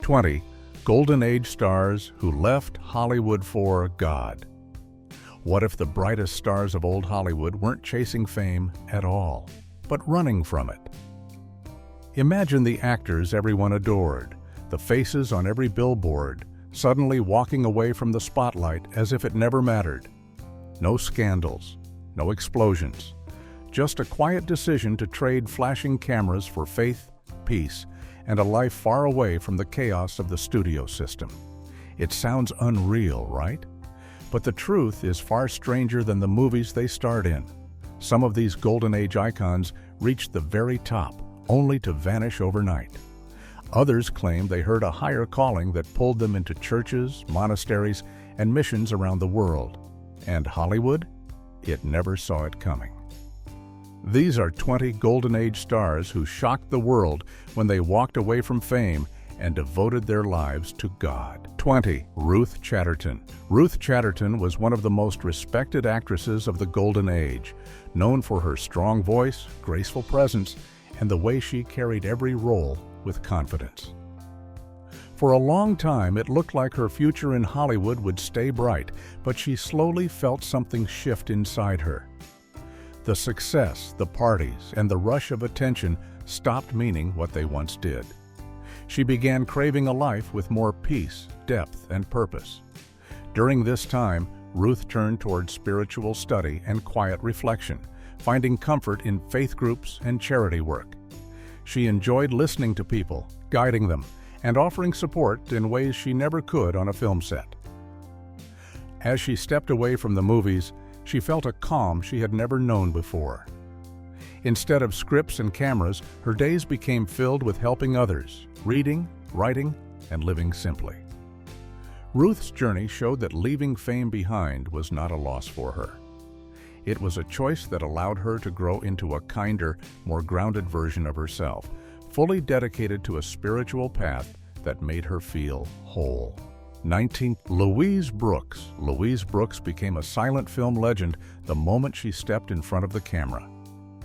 20. Golden Age stars who left Hollywood for God. What if the brightest stars of old Hollywood weren't chasing fame at all, but running from it? Imagine the actors everyone adored, the faces on every billboard, suddenly walking away from the spotlight as if it never mattered. No scandals, no explosions, just a quiet decision to trade flashing cameras for faith, peace, and a life far away from the chaos of the studio system. It sounds unreal, right? But the truth is far stranger than the movies they starred in. Some of these Golden Age icons reached the very top, only to vanish overnight. Others claim they heard a higher calling that pulled them into churches, monasteries, and missions around the world. And Hollywood? It never saw it coming. These are 20 Golden Age stars who shocked the world when they walked away from fame and devoted their lives to God. 20. Ruth Chatterton. Ruth Chatterton was one of the most respected actresses of the Golden Age, known for her strong voice, graceful presence, and the way she carried every role with confidence. For a long time, it looked like her future in Hollywood would stay bright, but she slowly felt something shift inside her. The success, the parties, and the rush of attention stopped meaning what they once did. She began craving a life with more peace, depth, and purpose. During this time, Ruth turned toward spiritual study and quiet reflection, finding comfort in faith groups and charity work. She enjoyed listening to people, guiding them, and offering support in ways she never could on a film set. As she stepped away from the movies, she felt a calm she had never known before. Instead of scripts and cameras, her days became filled with helping others, reading, writing, and living simply. Ruth's journey showed that leaving fame behind was not a loss for her. It was a choice that allowed her to grow into a kinder, more grounded version of herself, fully dedicated to a spiritual path that made her feel whole. 19. Louise Brooks. Louise Brooks became a silent film legend the moment she stepped in front of the camera.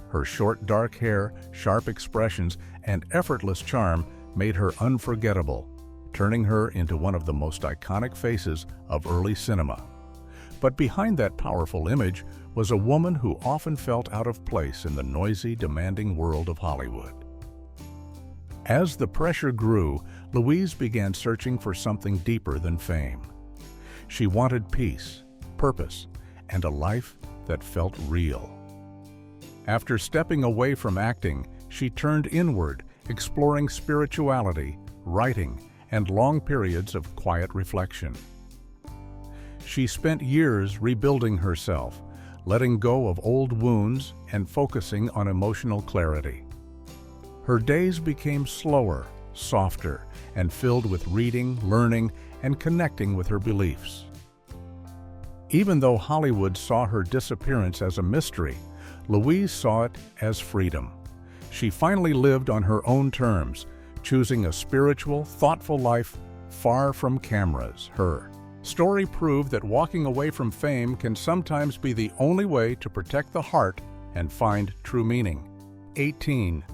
Her short, dark hair, sharp expressions, and effortless charm made her unforgettable, turning her into one of the most iconic faces of early cinema. But behind that powerful image was a woman who often felt out of place in the noisy, demanding world of Hollywood. As the pressure grew, Louise began searching for something deeper than fame. She wanted peace, purpose, and a life that felt real. After stepping away from acting, she turned inward, exploring spirituality, writing, and long periods of quiet reflection. She spent years rebuilding herself, letting go of old wounds and focusing on emotional clarity. Her days became slower, softer, and filled with reading, learning, and connecting with her beliefs. Even though Hollywood saw her disappearance as a mystery, Louise saw it as freedom. She finally lived on her own terms, choosing a spiritual, thoughtful life far from cameras. Her story proved that walking away from fame can sometimes be the only way to protect the heart and find true meaning. 18.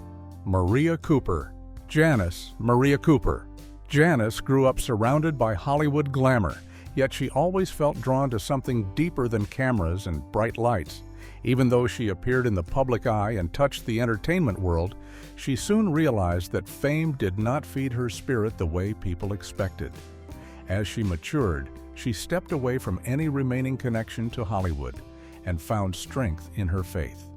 Maria Cooper. Janice Maria Cooper. Janice grew up surrounded by Hollywood glamour, yet she always felt drawn to something deeper than cameras and bright lights. Even though she appeared in the public eye and touched the entertainment world, she soon realized that fame did not feed her spirit the way people expected. As she matured, she stepped away from any remaining connection to Hollywood and found strength in her faith.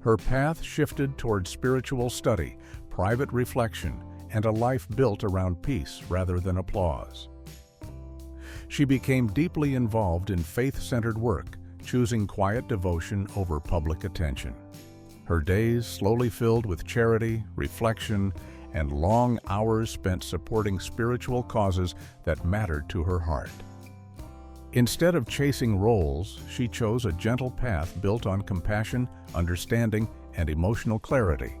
Her path shifted toward spiritual study, private reflection, and a life built around peace rather than applause. She became deeply involved in faith-centered work, choosing quiet devotion over public attention. Her days slowly filled with charity, reflection, and long hours spent supporting spiritual causes that mattered to her heart. Instead of chasing roles, she chose a gentle path built on compassion, understanding, and emotional clarity.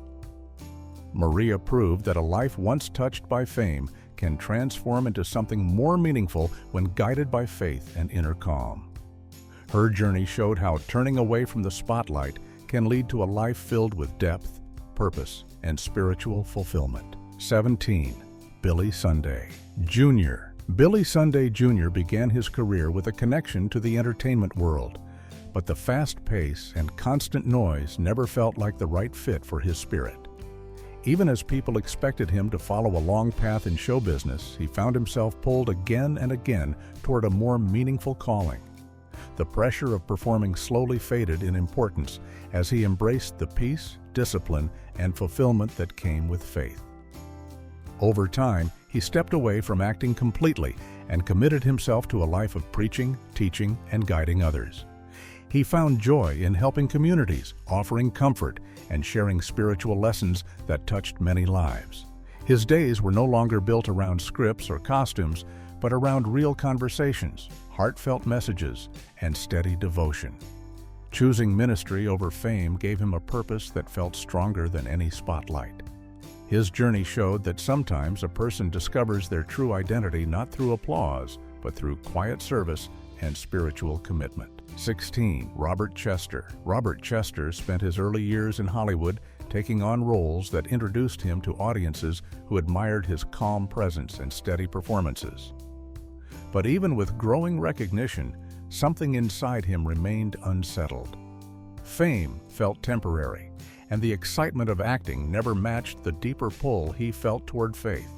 Maria proved that a life once touched by fame can transform into something more meaningful when guided by faith and inner calm. Her journey showed how turning away from the spotlight can lead to a life filled with depth, purpose, and spiritual fulfillment. 17. Billy Sunday Jr. Billy Sunday Jr. began his career with a connection to the entertainment world, but the fast pace and constant noise never felt like the right fit for his spirit. Even as people expected him to follow a long path in show business, he found himself pulled again and again toward a more meaningful calling. The pressure of performing slowly faded in importance as he embraced the peace, discipline, and fulfillment that came with faith. Over time, he stepped away from acting completely and committed himself to a life of preaching, teaching, and guiding others. He found joy in helping communities, offering comfort, and sharing spiritual lessons that touched many lives. His days were no longer built around scripts or costumes, but around real conversations, heartfelt messages, and steady devotion. Choosing ministry over fame gave him a purpose that felt stronger than any spotlight. His journey showed that sometimes a person discovers their true identity not through applause, but through quiet service and spiritual commitment. 16. Robert Chester. Robert Chester spent his early years in Hollywood taking on roles that introduced him to audiences who admired his calm presence and steady performances. But even with growing recognition, something inside him remained unsettled. Fame felt temporary, and the excitement of acting never matched the deeper pull he felt toward faith.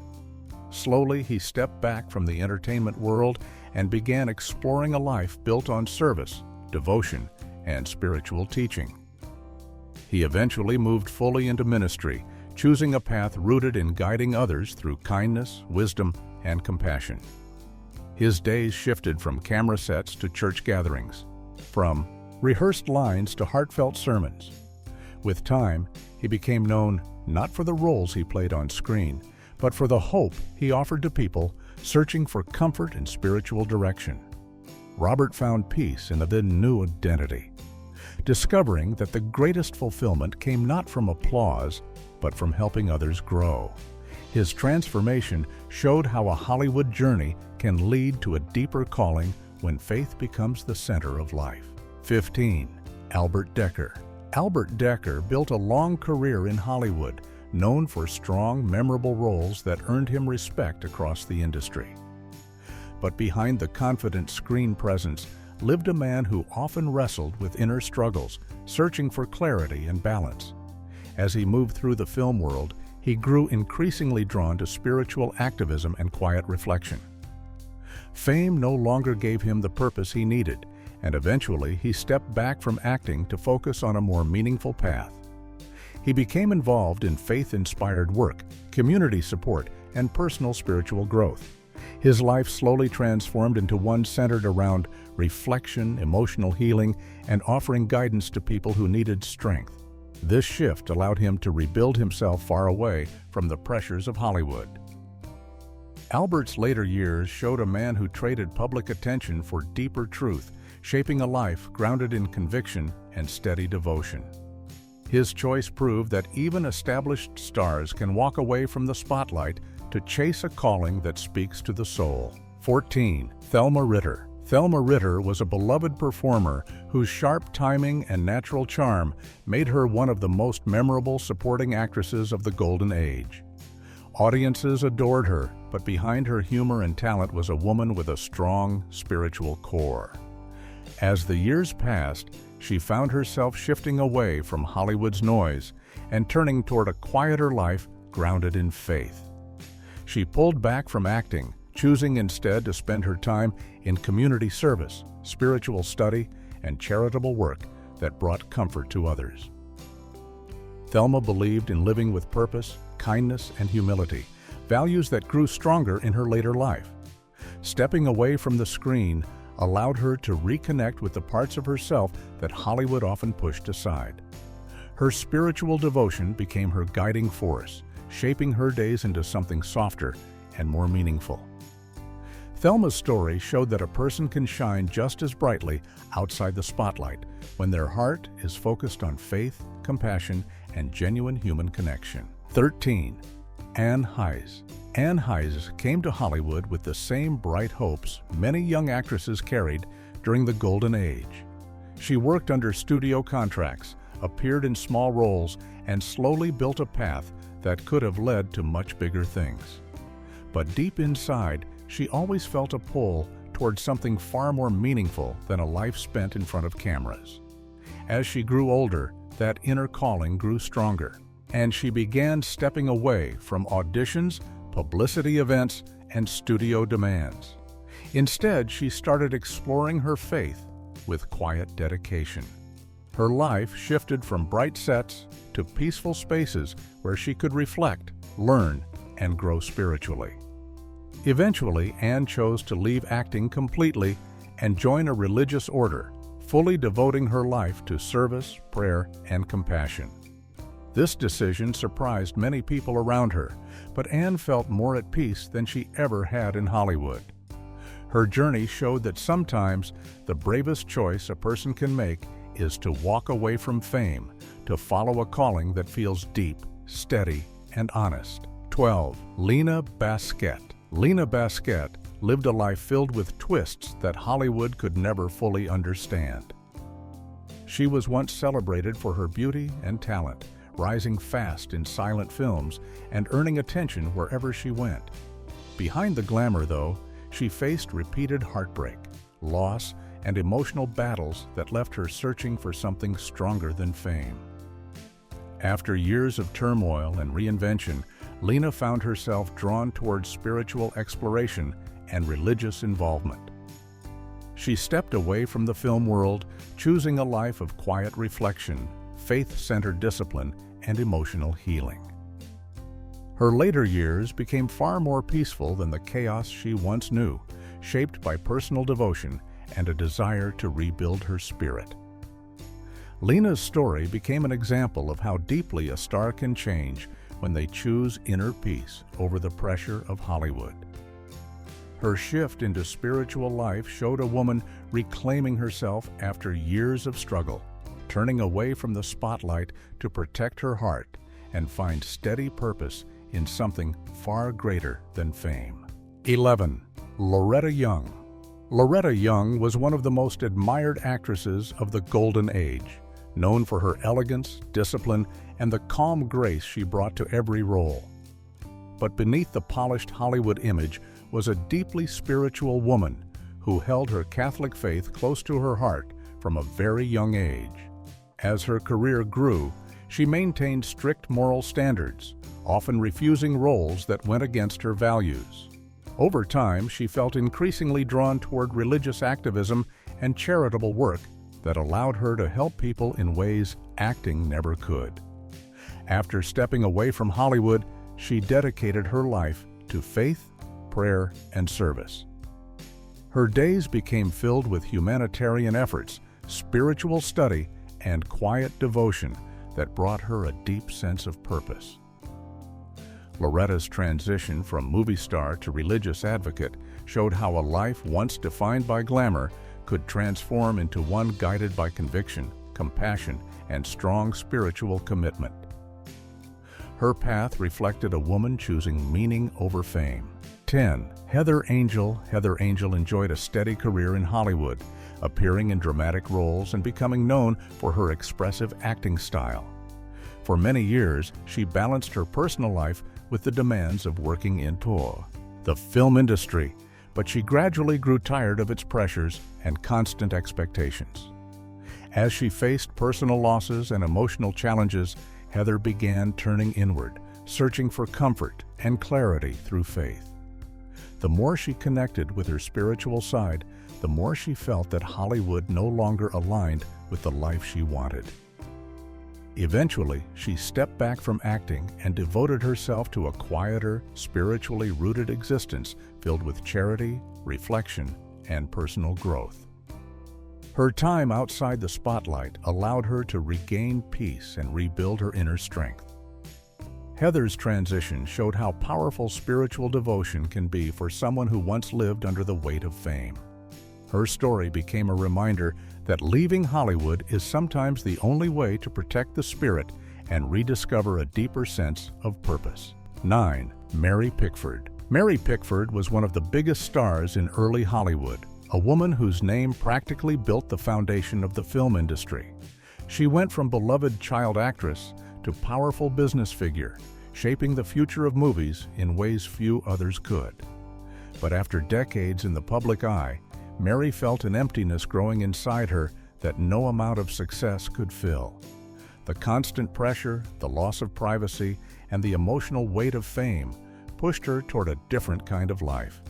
Slowly, he stepped back from the entertainment world and began exploring a life built on service, devotion, and spiritual teaching. He eventually moved fully into ministry, choosing a path rooted in guiding others through kindness, wisdom, and compassion. His days shifted from camera sets to church gatherings, from rehearsed lines to heartfelt sermons. With time, he became known not for the roles he played on screen, but for the hope he offered to people searching for comfort and spiritual direction. Robert found peace in a new identity, discovering that the greatest fulfillment came not from applause, but from helping others grow. His transformation showed how a Hollywood journey can lead to a deeper calling when faith becomes the center of life. 15. Albert Decker. Albert Decker built a long career in Hollywood, known for strong, memorable roles that earned him respect across the industry. But behind the confident screen presence lived a man who often wrestled with inner struggles, searching for clarity and balance. As he moved through the film world, he grew increasingly drawn to spiritual activism and quiet reflection. Fame no longer gave him the purpose he needed, and eventually he stepped back from acting to focus on a more meaningful path. He became involved in faith-inspired work, community support, and personal spiritual growth. His life slowly transformed into one centered around reflection, emotional healing, and offering guidance to people who needed strength. This shift allowed him to rebuild himself far away from the pressures of Hollywood. Albert's later years showed a man who traded public attention for deeper truth, shaping a life grounded in conviction and steady devotion. His choice proved that even established stars can walk away from the spotlight to chase a calling that speaks to the soul. 14. Thelma Ritter. Thelma Ritter was a beloved performer whose sharp timing and natural charm made her one of the most memorable supporting actresses of the Golden Age. Audiences adored her, but behind her humor and talent was a woman with a strong spiritual core. As the years passed, she found herself shifting away from Hollywood's noise and turning toward a quieter life grounded in faith. She pulled back from acting, choosing instead to spend her time in community service, spiritual study, and charitable work that brought comfort to others. Thelma believed in living with purpose, kindness, and humility, values that grew stronger in her later life. Stepping away from the screen allowed her to reconnect with the parts of herself that Hollywood often pushed aside. Her spiritual devotion became her guiding force, shaping her days into something softer and more meaningful. Thelma's story showed that a person can shine just as brightly outside the spotlight when their heart is focused on faith, compassion, and genuine human connection. 13. Anne Heise. Anne Heise came to Hollywood with the same bright hopes many young actresses carried during the Golden Age. She worked under studio contracts, appeared in small roles, and slowly built a path that could have led to much bigger things. But deep inside, she always felt a pull towards something far more meaningful than a life spent in front of cameras. As she grew older, that inner calling grew stronger, and she began stepping away from auditions, publicity events, and studio demands. Instead, she started exploring her faith with quiet dedication. Her life shifted from bright sets to peaceful spaces where she could reflect, learn, and grow spiritually. Eventually, Anne chose to leave acting completely and join a religious order, fully devoting her life to service, prayer, and compassion. This decision surprised many people around her, but Anne felt more at peace than she ever had in Hollywood. Her journey showed that sometimes the bravest choice a person can make is to walk away from fame, to follow a calling that feels deep, steady, and honest. 12. Lena Basquette. Lena Basquette lived a life filled with twists that Hollywood could never fully understand. She was once celebrated for her beauty and talent, rising fast in silent films and earning attention wherever she went. Behind the glamour, though, she faced repeated heartbreak, loss, and emotional battles that left her searching for something stronger than fame. After years of turmoil and reinvention, Lena found herself drawn towards spiritual exploration and religious involvement. She stepped away from the film world, choosing a life of quiet reflection, faith-centered discipline, and emotional healing. Her later years became far more peaceful than the chaos she once knew, shaped by personal devotion and a desire to rebuild her spirit. Lena's story became an example of how deeply a star can change when they choose inner peace over the pressure of Hollywood. Her shift into spiritual life showed a woman reclaiming herself after years of struggle, turning away from the spotlight to protect her heart and find steady purpose in something far greater than fame. 11. Loretta Young. Loretta Young was one of the most admired actresses of the Golden Age, known for her elegance, discipline, and the calm grace she brought to every role. But beneath the polished Hollywood image was a deeply spiritual woman who held her Catholic faith close to her heart from a very young age. As her career grew, she maintained strict moral standards, often refusing roles that went against her values. Over time, she felt increasingly drawn toward religious activism and charitable work that allowed her to help people in ways acting never could. After stepping away from Hollywood, she dedicated her life to faith, prayer, and service. Her days became filled with humanitarian efforts, spiritual study, and quiet devotion that brought her a deep sense of purpose. Loretta's transition from movie star to religious advocate showed how a life once defined by glamour could transform into one guided by conviction, compassion, and strong spiritual commitment. Her path reflected a woman choosing meaning over fame. 10. Heather Angel. Heather Angel enjoyed a steady career in Hollywood, appearing in dramatic roles and becoming known for her expressive acting style. For many years, she balanced her personal life with the demands of working in the film industry, but she gradually grew tired of its pressures and constant expectations. As she faced personal losses and emotional challenges, Heather began turning inward, searching for comfort and clarity through faith. The more she connected with her spiritual side, the more she felt that Hollywood no longer aligned with the life she wanted. Eventually, she stepped back from acting and devoted herself to a quieter, spiritually rooted existence filled with charity, reflection, and personal growth. Her time outside the spotlight allowed her to regain peace and rebuild her inner strength. Heather's transition showed how powerful spiritual devotion can be for someone who once lived under the weight of fame. Her story became a reminder that leaving Hollywood is sometimes the only way to protect the spirit and rediscover a deeper sense of purpose. 9. Mary Pickford. Mary Pickford was one of the biggest stars in early Hollywood, a woman whose name practically built the foundation of the film industry. She went from beloved child actress to powerful business figure, shaping the future of movies in ways few others could. But after decades in the public eye, Mary felt an emptiness growing inside her that no amount of success could fill. The constant pressure, the loss of privacy, and the emotional weight of fame pushed her toward a different kind of life.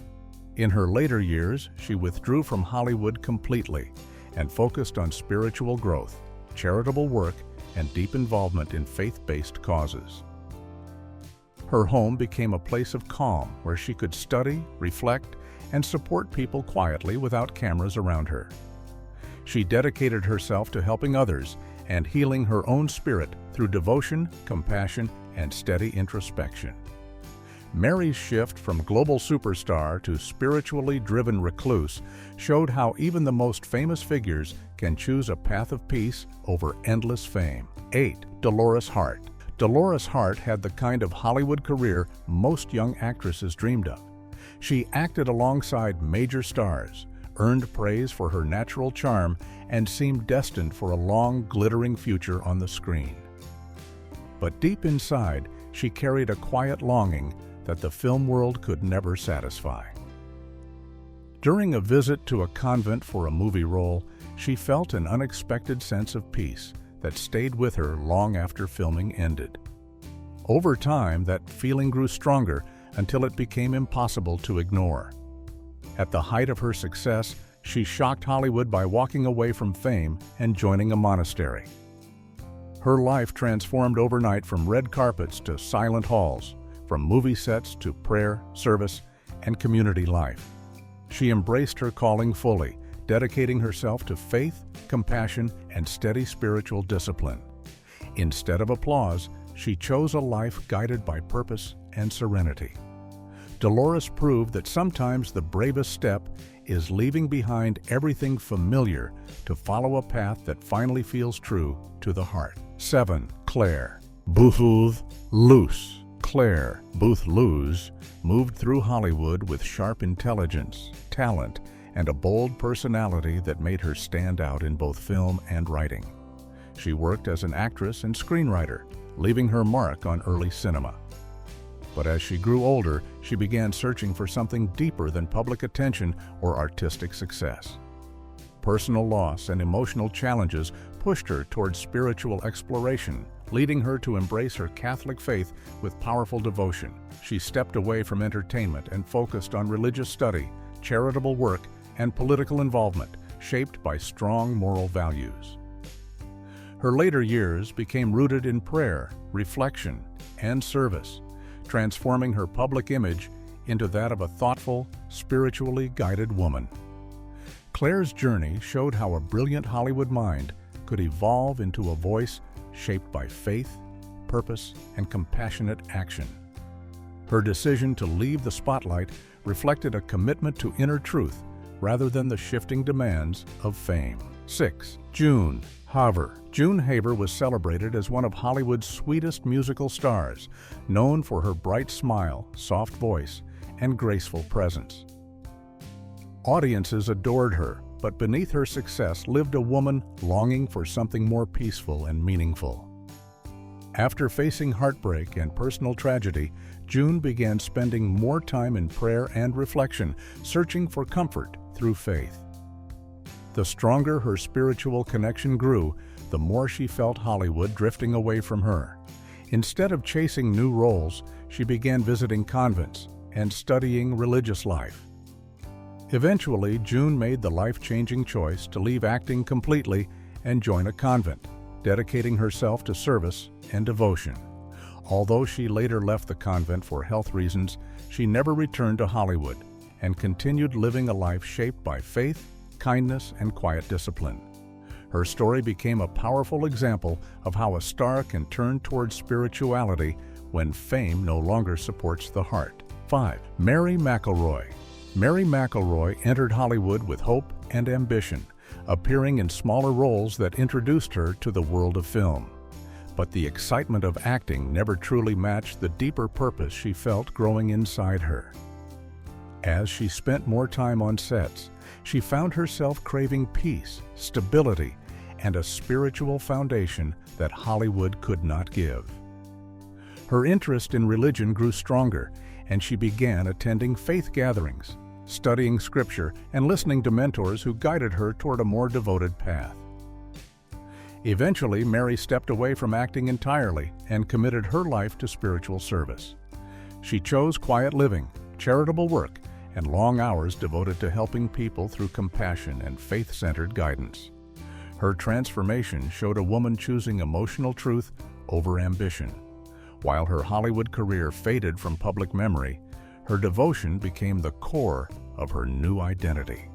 In her later years, she withdrew from Hollywood completely and focused on spiritual growth, charitable work, and deep involvement in faith-based causes. Her home became a place of calm where she could study, reflect, and support people quietly without cameras around her. She dedicated herself to helping others and healing her own spirit through devotion, compassion, and steady introspection. Mary's shift from global superstar to spiritually driven recluse showed how even the most famous figures can choose a path of peace over endless fame. 8. Dolores Hart. Dolores Hart had the kind of Hollywood career most young actresses dreamed of. She acted alongside major stars, earned praise for her natural charm, and seemed destined for a long, glittering future on the screen. But deep inside, she carried a quiet longing that the film world could never satisfy. During a visit to a convent for a movie role, she felt an unexpected sense of peace that stayed with her long after filming ended. Over time, that feeling grew stronger until it became impossible to ignore. At the height of her success, she shocked Hollywood by walking away from fame and joining a monastery. Her life transformed overnight from red carpets to silent halls, from movie sets to prayer, service, and community life. She embraced her calling fully, dedicating herself to faith, compassion, and steady spiritual discipline. Instead of applause, she chose a life guided by purpose and serenity. Dolores proved that sometimes the bravest step is leaving behind everything familiar to follow a path that finally feels true to the heart. 7. Claire Booth Luce. Claire Booth Luce moved through Hollywood with sharp intelligence, talent, and a bold personality that made her stand out in both film and writing. She worked as an actress and screenwriter, leaving her mark on early cinema. But as she grew older, she began searching for something deeper than public attention or artistic success. Personal loss and emotional challenges pushed her towards spiritual exploration, leading her to embrace her Catholic faith with powerful devotion. She stepped away from entertainment and focused on religious study, charitable work, and political involvement, shaped by strong moral values. Her later years became rooted in prayer, reflection, and service, transforming her public image into that of a thoughtful, spiritually guided woman. Claire's journey showed how a brilliant Hollywood mind could evolve into a voice shaped by faith, purpose, and compassionate action. Her decision to leave the spotlight reflected a commitment to inner truth rather than the shifting demands of fame. 6. June Haver. June Haver was celebrated as one of Hollywood's sweetest musical stars, known for her bright smile, soft voice, and graceful presence. Audiences adored her, but beneath her success lived a woman longing for something more peaceful and meaningful. After facing heartbreak and personal tragedy, June began spending more time in prayer and reflection, searching for comfort through faith. The stronger her spiritual connection grew, the more she felt Hollywood drifting away from her. Instead of chasing new roles, she began visiting convents and studying religious life. Eventually, June made the life-changing choice to leave acting completely and join a convent, dedicating herself to service and devotion. Although she later left the convent for health reasons, she never returned to Hollywood and continued living a life shaped by faith, kindness, and quiet discipline. Her story became a powerful example of how a star can turn towards spirituality when fame no longer supports the heart. 5. Mary McElroy. Mary McElroy entered Hollywood with hope and ambition, appearing in smaller roles that introduced her to the world of film. But the excitement of acting never truly matched the deeper purpose she felt growing inside her. As she spent more time on sets, she found herself craving peace, stability, and a spiritual foundation that Hollywood could not give. Her interest in religion grew stronger, and she began attending faith gatherings, studying scripture, and listening to mentors who guided her toward a more devoted path. Eventually, Mary stepped away from acting entirely and committed her life to spiritual service. She chose quiet living, charitable work, and long hours devoted to helping people through compassion and faith-centered guidance. Her transformation showed a woman choosing emotional truth over ambition. While her Hollywood career faded from public memory, her devotion became the core of her new identity.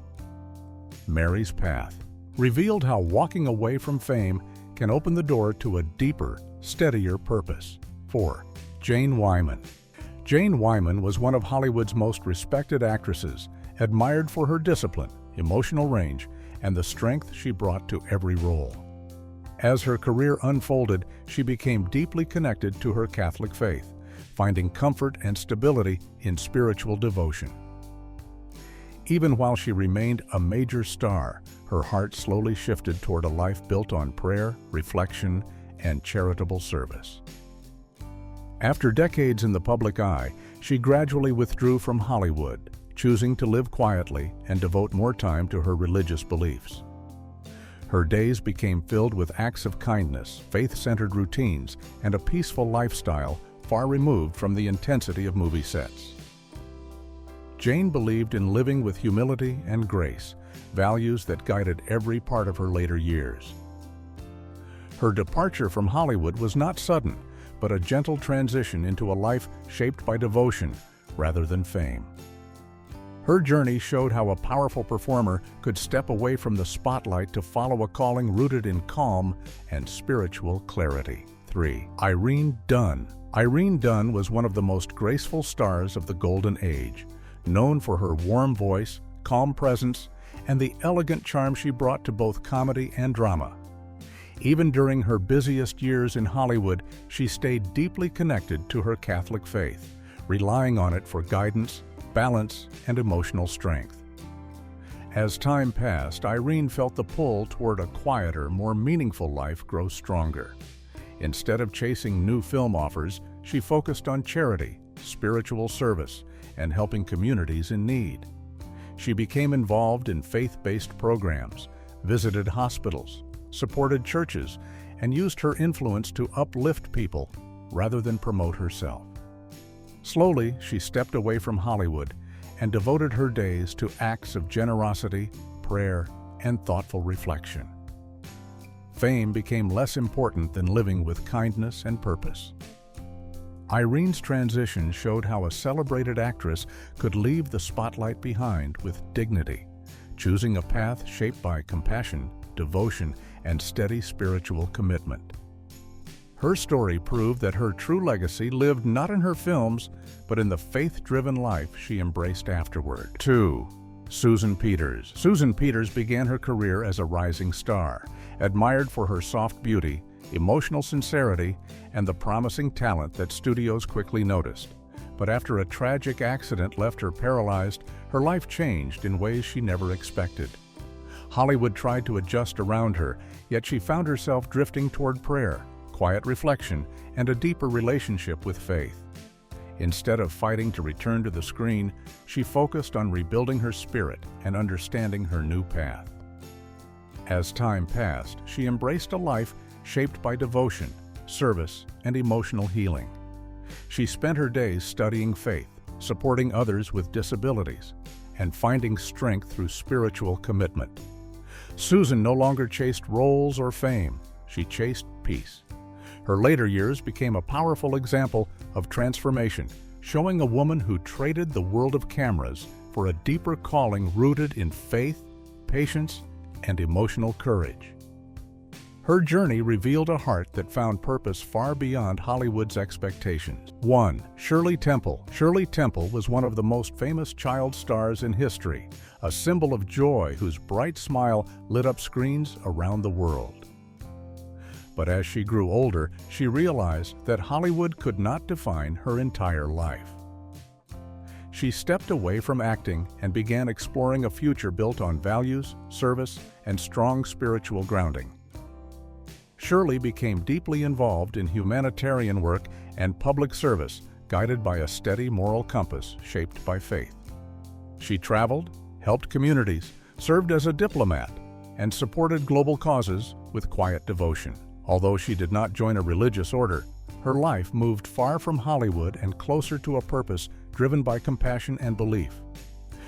Mary's path revealed how walking away from fame can open the door to a deeper, steadier purpose. 4. Jane Wyman. Jane Wyman was one of Hollywood's most respected actresses, admired for her discipline, emotional range, and the strength she brought to every role. As her career unfolded, she became deeply connected to her Catholic faith, finding comfort and stability in spiritual devotion. Even while she remained a major star, her heart slowly shifted toward a life built on prayer, reflection, and charitable service. After decades in the public eye, she gradually withdrew from Hollywood, choosing to live quietly and devote more time to her religious beliefs. Her days became filled with acts of kindness, faith-centered routines, and a peaceful lifestyle far removed from the intensity of movie sets. Jane believed in living with humility and grace, values that guided every part of her later years. Her departure from Hollywood was not sudden, but a gentle transition into a life shaped by devotion rather than fame. Her journey showed how a powerful performer could step away from the spotlight to follow a calling rooted in calm and spiritual clarity. 3. Irene Dunne. Irene Dunne was one of the most graceful stars of the Golden Age, known for her warm voice, calm presence, and the elegant charm she brought to both comedy and drama. Even during her busiest years in Hollywood, she stayed deeply connected to her Catholic faith, relying on it for guidance, balance, and emotional strength. As time passed, Irene felt the pull toward a quieter, more meaningful life grow stronger. Instead of chasing new film offers, she focused on charity, spiritual service, and helping communities in need. She became involved in faith-based programs, visited hospitals, supported churches, and used her influence to uplift people rather than promote herself. Slowly, she stepped away from Hollywood and devoted her days to acts of generosity, prayer, and thoughtful reflection. Fame became less important than living with kindness and purpose. Irene's transition showed how a celebrated actress could leave the spotlight behind with dignity, choosing a path shaped by compassion, devotion, and steady spiritual commitment. Her story proved that her true legacy lived not in her films, but in the faith-driven life she embraced afterward. 2. Susan Peters. Susan Peters began her career as a rising star, admired for her soft beauty, emotional sincerity, and the promising talent that studios quickly noticed. But after a tragic accident left her paralyzed, her life changed in ways she never expected. Hollywood tried to adjust around her, yet she found herself drifting toward prayer, quiet reflection, and a deeper relationship with faith. Instead of fighting to return to the screen, she focused on rebuilding her spirit and understanding her new path. As time passed, she embraced a life shaped by devotion, service, and emotional healing. She spent her days studying faith, supporting others with disabilities, and finding strength through spiritual commitment. Susan no longer chased roles or fame, she chased peace. Her later years became a powerful example of transformation, showing a woman who traded the world of cameras for a deeper calling rooted in faith, patience, and emotional courage. Her journey revealed a heart that found purpose far beyond Hollywood's expectations. 1. Shirley Temple. Shirley Temple was one of the most famous child stars in history, a symbol of joy whose bright smile lit up screens around the world. But as she grew older, she realized that Hollywood could not define her entire life. She stepped away from acting and began exploring a future built on values, service, and strong spiritual grounding. Shirley became deeply involved in humanitarian work and public service, guided by a steady moral compass shaped by faith. She traveled, helped communities, served as a diplomat, and supported global causes with quiet devotion. Although she did not join a religious order, her life moved far from Hollywood and closer to a purpose driven by compassion and belief.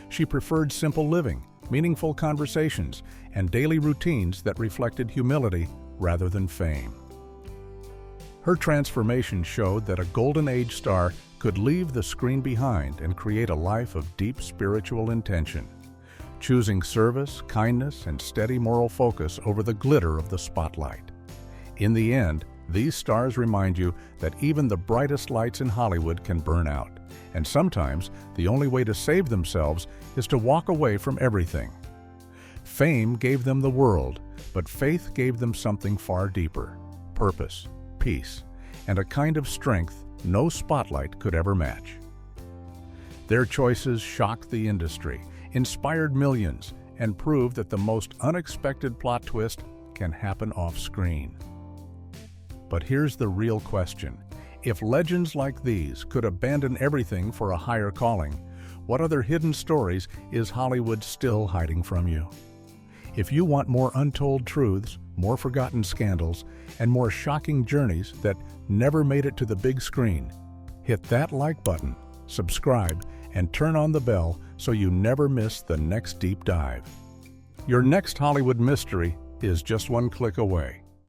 She preferred simple living, meaningful conversations, and daily routines that reflected humility rather than fame. Her transformation showed that a golden age star could leave the screen behind and create a life of deep spiritual intention, choosing service, kindness, and steady moral focus over the glitter of the spotlight. In the end, these stars remind you that even the brightest lights in Hollywood can burn out, and sometimes the only way to save themselves is to walk away from everything. Fame gave them the world, but faith gave them something far deeper: purpose, peace, and a kind of strength no spotlight could ever match. Their choices shocked the industry, inspired millions, and proved that the most unexpected plot twist can happen off-screen. But here's the real question. If legends like these could abandon everything for a higher calling, what other hidden stories is Hollywood still hiding from you? If you want more untold truths, more forgotten scandals, and more shocking journeys that never made it to the big screen, hit that like button, subscribe, and turn on the bell so you never miss the next deep dive. Your next Hollywood mystery is just one click away.